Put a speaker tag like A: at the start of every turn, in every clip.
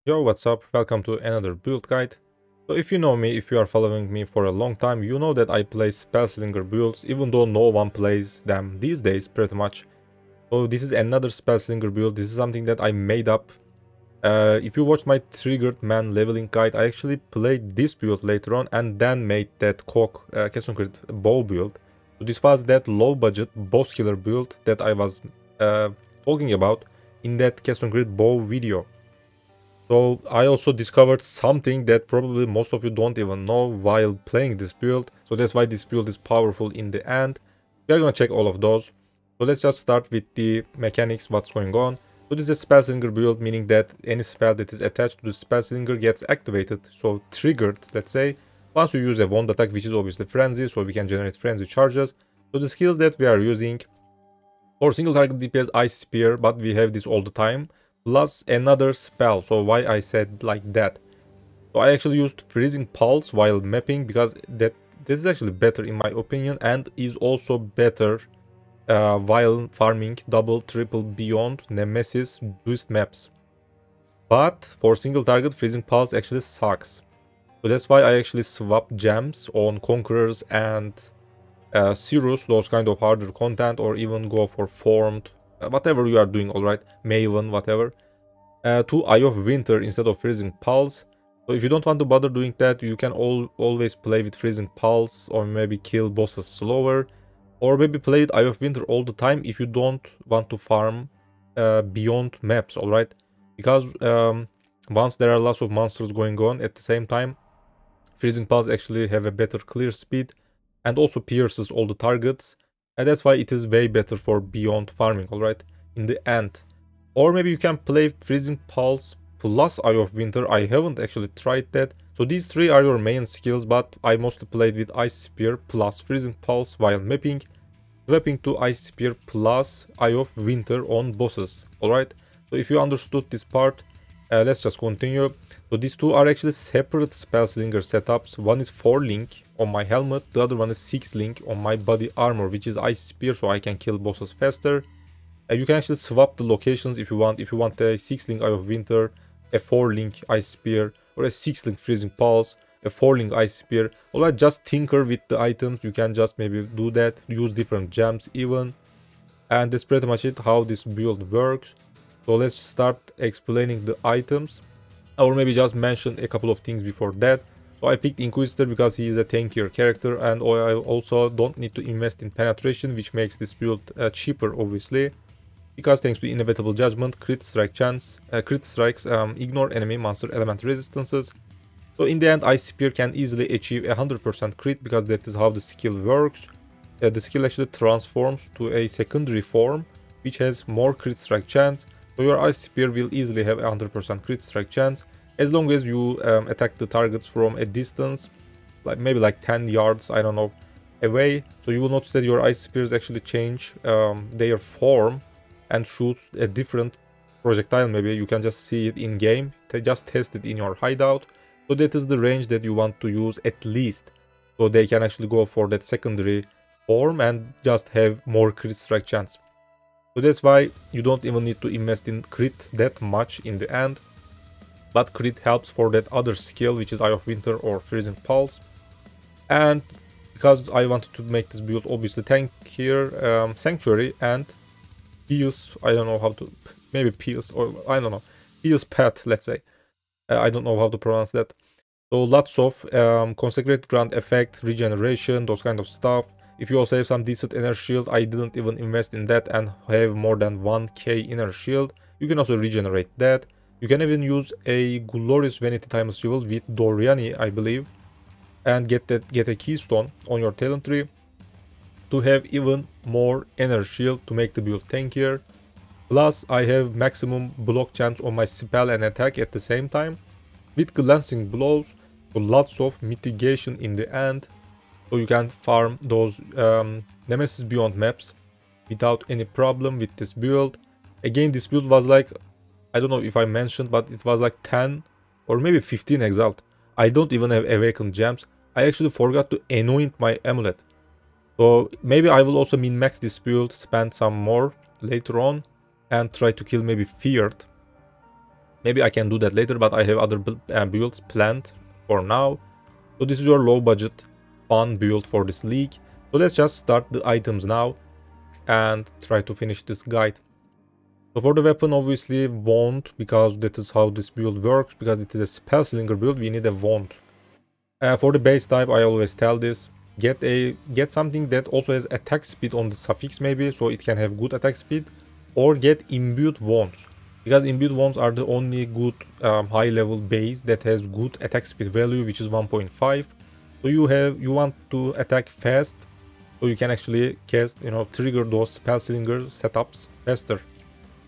A: Yo, what's up? Welcome to another build guide. So if you know me, if you are following me for a long time, you know that I play Slinger builds, even though no one plays them these days pretty much. So this is another Slinger build. This is something that I made up. If you watch my Triggered Man leveling guide, I actually played this build later on and then made that Custom-Crit bow build. So this was that low budget boss killer build that I was talking about in that Custom-Crit bow video. So I also discovered something that probably most of you don't even know while playing this build. So that's why this build is powerful in the end. We are gonna check all of those. So let's just start with the mechanics, what's going on. So this is a Spellslinger build, meaning that any spell that is attached to the Spellslinger gets activated. So triggered, let's say, once you use a wand attack, which is obviously Frenzy, so we can generate Frenzy charges. So the skills that we are using for single target DPS, Ice Spear, but we have this all the time. Plus another spell. So why I said like that? So I actually used Freezing Pulse while mapping because this is actually better in my opinion, and is also better while farming double, triple, beyond, Nemesis, juiced maps. But for single target, Freezing Pulse actually sucks. So that's why I actually swap gems on Conquerors and Sirus, those kind of harder content, or even go for Formed. Whatever you are doing, alright, Maven, whatever, to Eye of Winter instead of Freezing Pulse. So if you don't want to bother doing that, you can always play with Freezing Pulse, or maybe kill bosses slower, or maybe play with Eye of Winter all the time if you don't want to farm beyond maps, alright? Because once there are lots of monsters going on at the same time, Freezing Pulse actually have a better clear speed and also pierces all the targets. And that's why it is way better for beyond farming, alright, in the end. Or maybe you can play Freezing Pulse plus Eye of Winter. I haven't actually tried that. So these three are your main skills, but I mostly played with Ice Spear plus Freezing Pulse while mapping, swapping to Ice Spear plus Eye of Winter on bosses, alright. So if you understood this part, let's just continue. So these two are actually separate Spellslinger setups. One is 4 link on my helmet, the other one is 6 link on my body armor, which is Ice Spear, so I can kill bosses faster. You can actually swap the locations if you want. If you want a 6 link Eye of Winter, a 4 link Ice Spear, or a 6 link Freezing Pulse, a 4 link Ice Spear. Alright, just tinker with the items. You can just maybe do that, use different gems even. And that's pretty much it, how this build works. So let's start explaining the items, or maybe just mention a couple of things before that. So I picked Inquisitor because he is a tankier character, and I also don't need to invest in penetration, which makes this build cheaper, obviously. Because thanks to Inevitable Judgment, crit strike chance, crit strikes ignore enemy monster element resistances. So in the end, Ice Spear can easily achieve 100% crit because that is how the skill works. The skill actually transforms to a secondary form, which has more crit strike chance. So your Ice Spear will easily have 100% crit strike chance as long as you attack the targets from a distance, like maybe like 10 yards, I don't know, away. So you will notice that your Ice Spears actually change their form and shoot a different projectile. Maybe you can just see it in game, just test it in your hideout. So that is the range that you want to use at least, so they can actually go for that secondary form and just have more crit strike chance. So that's why you don't even need to invest in crit that much in the end. But crit helps for that other skill, which is Eye of Winter or Freezing Pulse. And because I wanted to make this build obviously tank here, Sanctuary and Pious, I don't know how to, maybe Pious, or I don't know, Pious Path, let's say. I don't know how to pronounce that. So lots of Consecrated Ground effect, regeneration, those kind of stuff. If you also have some decent inner shield, I didn't even invest in that and have more than 1k inner shield. You can also regenerate that. You can even use a Glorious Vanity Timeless Jewel with Doriani, I believe, and get a keystone on your talent tree to have even more inner shield to make the build tankier. Plus, I have maximum block chance on my spell and attack at the same time with glancing blows, so lots of mitigation in the end. So you can farm those Nemesis beyond maps without any problem with this build. Again, this build was like, I don't know if I mentioned, but it was like 10 or maybe 15 Exalt. I don't even have Awakened gems. I actually forgot to anoint my amulet. So maybe I will also min-max this build, spend some more later on, and try to kill maybe Feared. Maybe I can do that later, but I have other builds planned for now. So this is your low budget fun build for this league. So let's just start the items now and try to finish this guide. So for the weapon, obviously wand, because that is how this build works, because it is a spell slinger build, we need a wand. For the base type, I always tell this, get something that also has attack speed on the suffix maybe, so it can have good attack speed, or get imbued wands, because imbued wands are the only good high level base that has good attack speed value, which is 1.5. So you want to attack fast, so you can actually cast, trigger those spell slinger setups faster.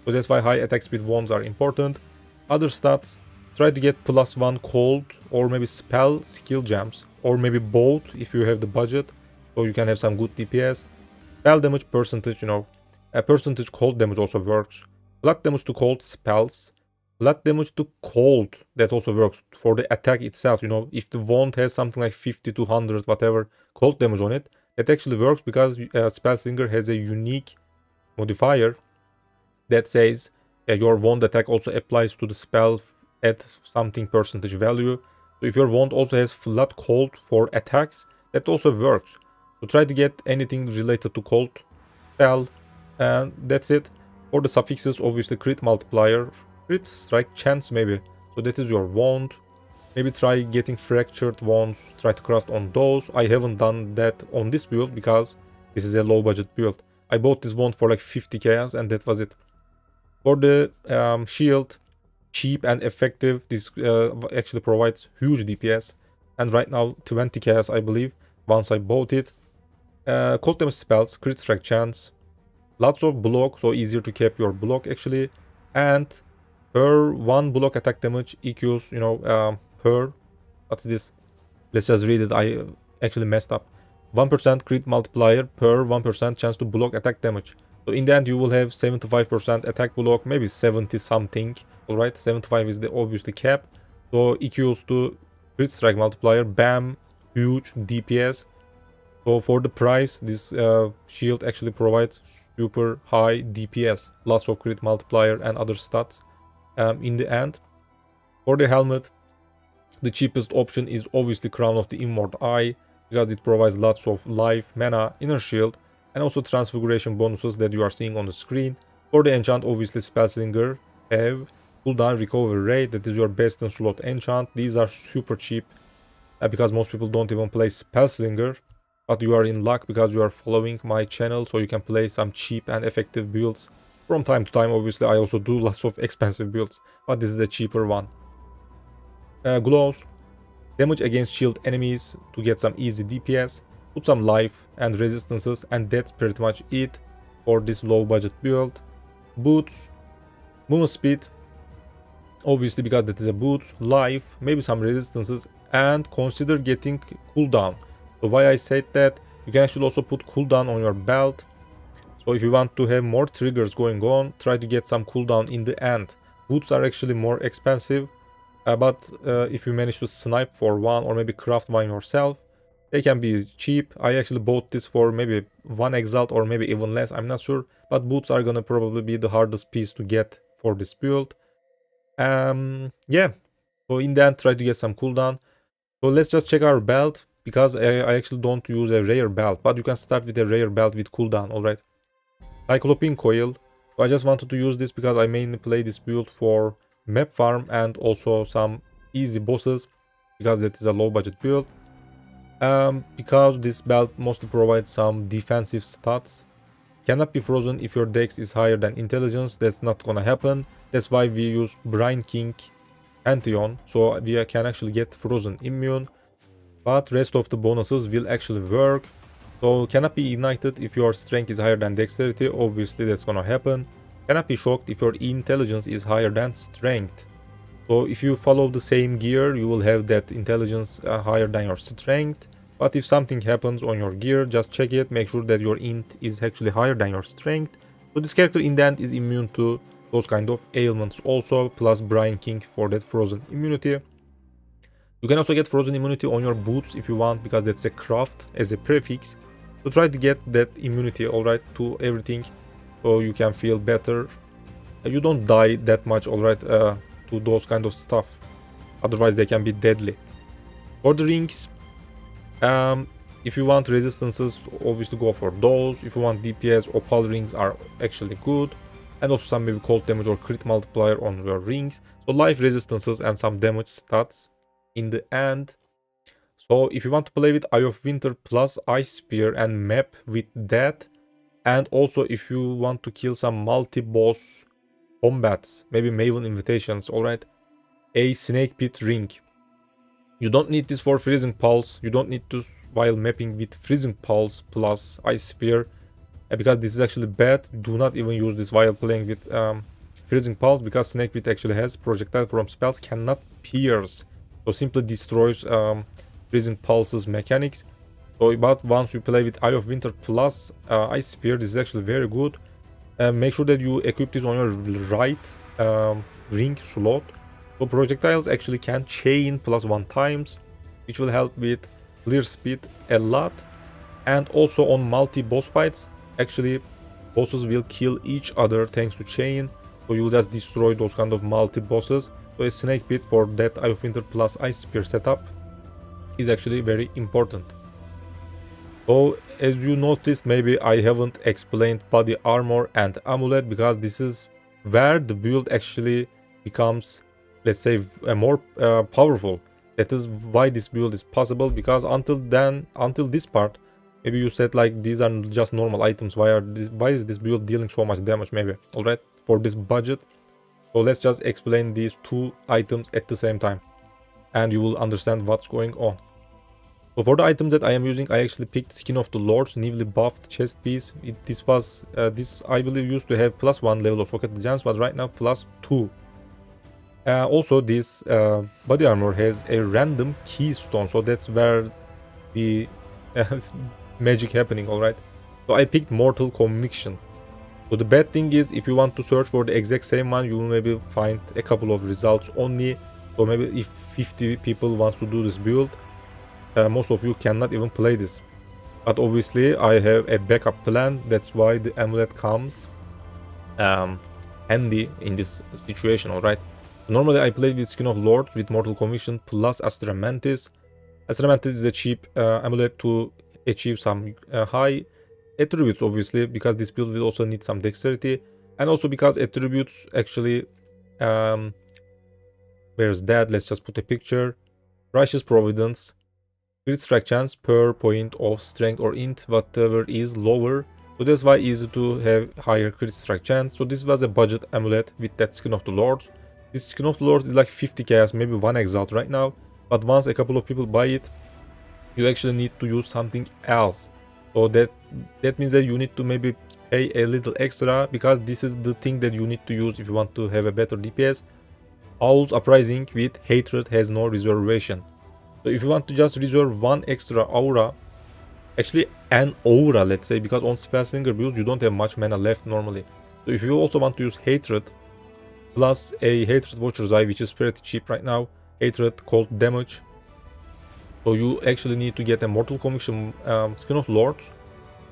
A: So that's why high attack speed wands are important. Other stats, try to get +1 cold or maybe spell skill gems, or maybe both if you have the budget, so you can have some good DPS. Spell damage percentage, a percentage cold damage also works. Blood damage to cold spells. Blood damage to cold, that also works for the attack itself. If the wand has something like 50 to 100 whatever cold damage on it, that actually works because spell slinger has a unique modifier that says your wand attack also applies to the spell at something percentage value. So if your wand also has flat cold for attacks, that also works. So try to get anything related to cold spell, and that's it. For the suffixes, obviously crit multiplier, crit strike chance maybe. So that is your wand. Maybe try getting fractured wands, try to craft on those. I haven't done that on this build because this is a low budget build. I bought this wand for like 50 chaos and that was it. For the shield, cheap and effective, this actually provides huge DPS, and right now 20 chaos I believe once I bought it. Cold damage spells, crit strike chance, lots of block, so easier to cap your block actually, and per 1 block attack damage equals per, what's this, let's just read it, I actually messed up, 1% crit multiplier per 1% chance to block attack damage. So in the end you will have 75% attack block, maybe 70 something. Alright, 75 is the obviously cap, so equals to crit strike multiplier, bam, huge DPS. So for the price, this shield actually provides super high DPS, lots of crit multiplier and other stats in the end. For the helmet, the cheapest option is obviously Crown of the Inward Eye, because it provides lots of life, mana, inner shield, and also transfiguration bonuses that you are seeing on the screen. For the enchant, obviously Spellslinger have cooldown recovery rate, that is your best in slot enchant. These are super cheap because most people don't even play Spellslinger, but you are in luck because you are following my channel, so you can play some cheap and effective builds. From time to time, obviously I also do lots of expensive builds, but this is the cheaper one. Glows, damage against shield enemies to get some easy DPS, put some life and resistances, and that's pretty much it for this low budget build. Boots, movement speed, obviously because that is a boot, life, maybe some resistances, and consider getting cooldown. So why I said that, you can actually also put cooldown on your belt. So if you want to have more triggers going on, try to get some cooldown in the end. Boots are actually more expensive, but if you manage to snipe for one or maybe craft one yourself, they can be cheap. I actually bought this for maybe 1 Exile or maybe even less, I'm not sure. But boots are gonna probably be the hardest piece to get for this build. Yeah, so in the end, try to get some cooldown. So let's just check our belt, because I actually don't use a rare belt, but you can start with a rare belt with cooldown, alright. Cyclopean Coil. So I just wanted to use this because I mainly play this build for map farm and also some easy bosses, because that is a low budget build. Because this belt mostly provides some defensive stats. Cannot be frozen if your dex is higher than intelligence, that's not gonna happen. That's why we use Brine King Pantheon, so we can actually get frozen immune. But rest of the bonuses will actually work. So cannot be ignited if your strength is higher than dexterity, obviously that's gonna happen. Cannot be shocked if your intelligence is higher than strength. So if you follow the same gear, you will have that intelligence higher than your strength. But if something happens on your gear, just check it, make sure that your int is actually higher than your strength. So this character in the end is immune to those kind of ailments also, plus Brine King for that frozen immunity. You can also get frozen immunity on your boots if you want, because that's a craft as a prefix. So try to get that immunity, alright, to everything, so you can feel better. You don't die that much, alright, to to those kind of stuff. Otherwise they can be deadly. For the rings, if you want resistances, obviously go for those. If you want DPS, opal rings are actually good. And also some maybe cold damage or crit multiplier on your rings. So life resistances and some damage stats in the end. So if you want to play with Eye of Winter plus Ice Spear and map with that, and also if you want to kill some multi-boss combats, maybe Maven invitations, alright, a Snake Pit ring. You don't need this for Freezing Pulse, you don't need this while mapping with Freezing Pulse plus Ice Spear, because this is actually bad. Do not even use this while playing with Freezing Pulse, because Snake Pit actually has projectile from spells cannot pierce, so simply destroys Freezing Pulse's mechanics. So, but once you play with Eye of Winter plus Ice Spear, this is actually very good. Make sure that you equip this on your right ring slot. So projectiles actually can chain +1 times, which will help with clear speed a lot. And also on multi-boss fights, actually bosses will kill each other thanks to chain. So you'll just destroy those kind of multi-bosses. So a Snake Pit for that Eye of Winter plus Ice Spear setup is actually very important. So as you noticed, maybe I haven't explained body armor and amulet, because this is where the build actually becomes, let's say, more powerful. That is why this build is possible, because until this part, maybe you said like these are just normal items. Why is this build dealing so much damage? Maybe, alright, for this budget. So let's just explain these two items at the same time, and you will understand what's going on. So for the items that I am using, I actually picked Skin of the Lord's newly buffed chest piece. This I believe used to have +1 level of Forget the Gems, but right now +2. Also this body armor has a random keystone, so that's where the magic happening, alright. So I picked Mortal Conviction. So the bad thing is, if you want to search for the exact same one, you will maybe find a couple of results only. So maybe if 50 people want to do this build, most of you cannot even play this. But obviously I have a backup plan. That's why the amulet comes handy in this situation, alright. Normally I played with Skin of Lord with Mortal Conviction plus Astra Mantis. Astra Mantis is a cheap amulet to achieve some high attributes, obviously, because this build will also need some dexterity, and also because attributes actually where's that? Let's just put a picture. Righteous Providence, crit strike chance per point of strength or int, whatever is lower. So that's why easy to have higher crit strike chance. So this was a budget amulet with that Skin of the Lord. This Skin of the Lord is like 50 chaos, maybe 1 exalt right now. But once a couple of people buy it, you actually need to use something else. So that means that you need to maybe pay a little extra, because this is the thing that you need to use if you want to have a better DPS. Owl's Uprising with Hatred has no reservation. So if you want to just reserve 1 extra aura, actually an aura, let's say, because on Spellslinger builds you don't have much mana left normally. So if you also want to use Hatred plus a Hatred Watcher's Eye, which is pretty cheap right now, Hatred, cold damage, so you actually need to get a Mortal Conviction Skin of Lord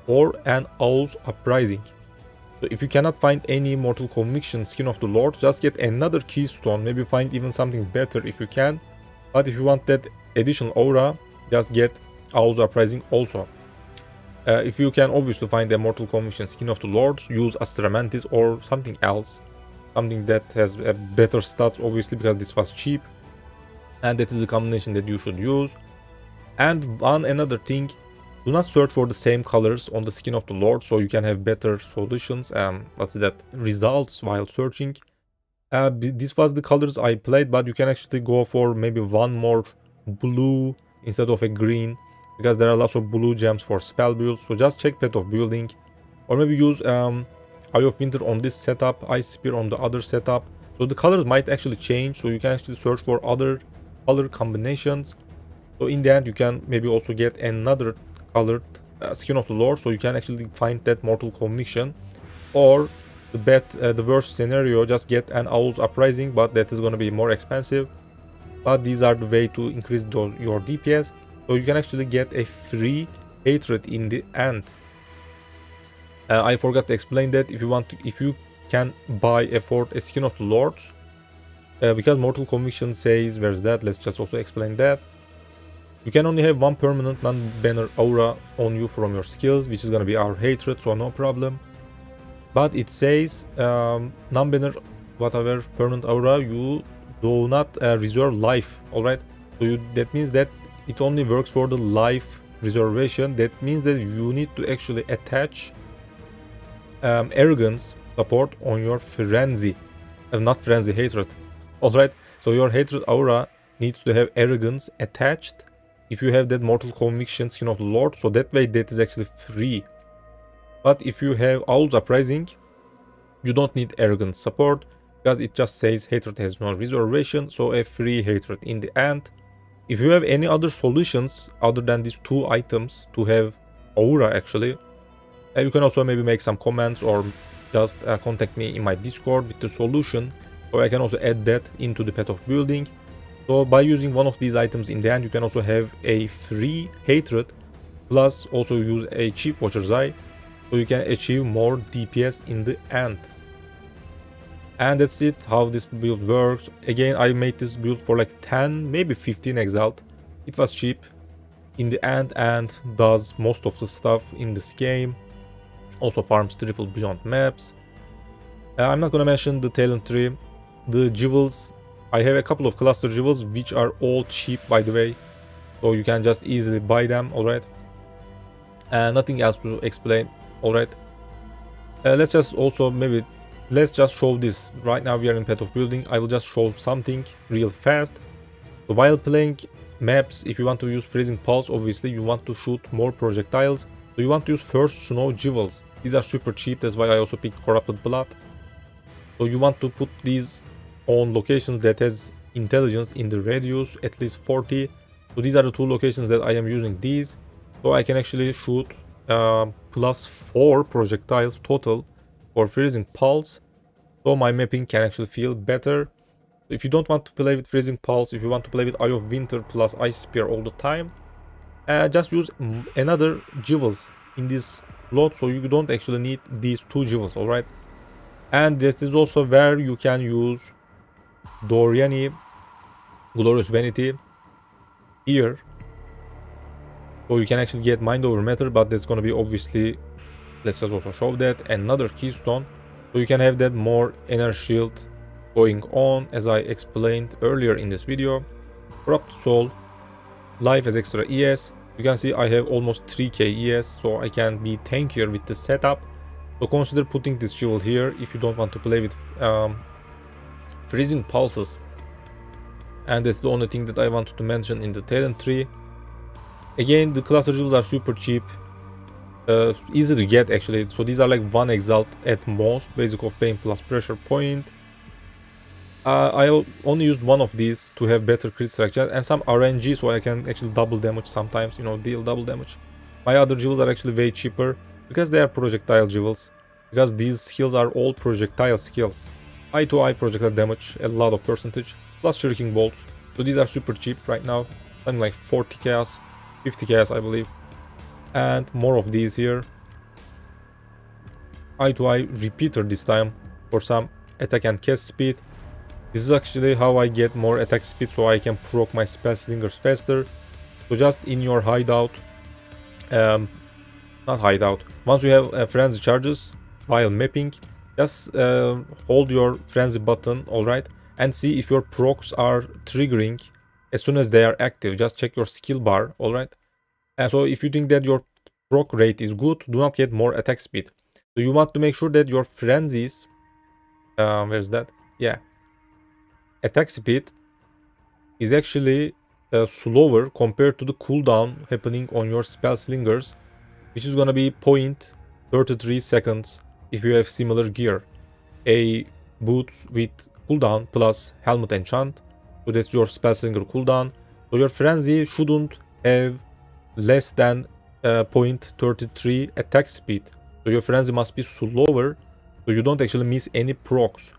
A: or an Owl's Uprising. So if you cannot find any Mortal Conviction Skin of the Lord, just get another keystone, maybe find even something better if you can. But if you want that additional aura, just get Owl's Uprising also. If you can obviously find a Mortal Conviction Skin of the Lord, use Astra Mantis or something else. Something that has a better stats, obviously, because this was cheap. And that is the combination that you should use. And another thing, do not search for the same colors on the Skin of the Lord, so you can have better solutions, results while searching. This was the colors I played, but you can actually go for maybe one more blue instead of a green, because there are lots of blue gems for spell builds. So just check Path of Building, or maybe use Eye of Winter on this setup, Ice Spear on the other setup. So the colors might actually change, so you can actually search for other color combinations. So in the end, you can maybe also get another colored Skin of the Lord, so you can actually find that Mortal Conviction. Or the worst scenario, just get an Owl's Uprising, but that is going to be more expensive. But these are the way to increase your DPS, so you can actually get a free Hatred in the end. I forgot to explain that if you can buy a Skin of the Lord Because Mortal Conviction says, where's that? Let's just also explain that. You can only have one permanent non-banner aura on you from your skills, which is gonna be our hatred, so no problem. But it says non-banner whatever permanent aura, you do not reserve life, alright? So that means that it only works for the life reservation. That means that you need to actually attach arrogance support on your frenzy, not frenzy, hatred, alright? So your hatred aura needs to have arrogance attached if you have that Mortal Conviction Skin of the Lord, so that way that is actually free. But if you have Owl's Uprising, you don't need arrogance support, because it just says hatred has no reservation, so a free hatred in the end. If you have any other solutions other than these two items to have aura actually, you can also maybe make some comments or just contact me in my Discord with the solution, so I can also add that into the path of building. So by using one of these items in the end, you can also have a free hatred, plus also use a cheap Watcher's Eye, so you can achieve more DPS in the end. And that's it, how this build works. Again, I made this build for like 10, maybe 15 Exiled. It was cheap in the end and does most of the stuff in this game. Also farms triple beyond maps. I'm not gonna mention the talent tree. The jewels, I have a couple of cluster jewels which are all cheap, by the way, so you can just easily buy them, alright? And nothing else to explain, alright? Let's just also maybe let's just show this. Right now we are in path of building. I will just show something real fast. So while playing maps, if you want to use freezing pulse, obviously you want to shoot more projectiles, so you want to use first snow jewels. These are super cheap, that's why I also picked corrupted blood. So you want to put these on locations that has intelligence in the radius at least 40. So these are the two locations that I am using these, so I can actually shoot +4 projectiles total for freezing pulse, so my mapping can actually feel better. If you don't want to play with freezing pulse, if you want to play with Eye of Winter plus Ice Spear all the time, just use another jewels in this slot, so you don't actually need these two jewels, alright? And this is also where you can use Doriani Glorious Vanity here, so you can actually get Mind Over Matter, but that's gonna be obviously, let's just also show that, another keystone, so you can have that more inner shield going on, as I explained earlier in this video. Corrupt Soul, life as extra ES. You can see I have almost 3k ES, so I can be tankier with the setup. So consider putting this jewel here if you don't want to play with freezing pulses. And that's the only thing that I wanted to mention in the talent tree. Again, the cluster jewels are super cheap, easy to get actually. So these are like 1 Exalt at most, basic of pain plus pressure point. I only used one of these to have better crit structure and some RNG, so I can actually double damage sometimes, you know, deal double damage. My other jewels are actually way cheaper because they are projectile jewels, because these skills are all projectile skills. Eye to eye projectile damage, a lot of percentage, plus shrinking bolts. So these are super cheap right now, something like 40 chaos, 50 chaos I believe. And more of these here. Eye to eye repeater this time for some attack and cast speed. This is actually how I get more attack speed, so I can proc my spell slingers faster. So just in your hideout, not hideout, once you have frenzy charges while mapping, just hold your frenzy button, alright, and see if your procs are triggering as soon as they are active. Just check your skill bar, alright. And so if you think that your proc rate is good, do not get more attack speed. So you want to make sure that your frenzies, where's that? Yeah. Attack speed is actually slower compared to the cooldown happening on your spell slingers, which is gonna be 0.33 seconds if you have similar gear. A boot with cooldown plus helmet enchant, so that's your spell slinger cooldown. So your frenzy shouldn't have less than 0.33 attack speed. So your frenzy must be slower, so you don't actually miss any procs.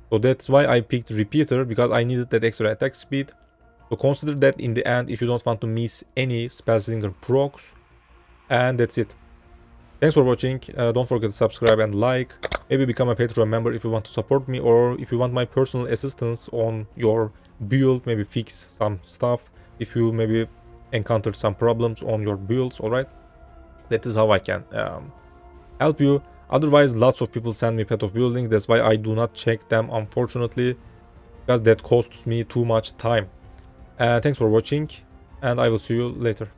A: So that's why I picked repeater, because I needed that extra attack speed. So consider that in the end if you don't want to miss any spellslinger procs. And that's it. Thanks for watching. Don't forget to subscribe and like. maybe become a Patreon member if you want to support me, or if you want my personal assistance on your build, maybe fix some stuff if you maybe encountered some problems on your builds. All right, that is how I can help you. Otherwise, lots of people send me path of building. That's why I do not check them, unfortunately, because that costs me too much time. Thanks for watching, and I will see you later.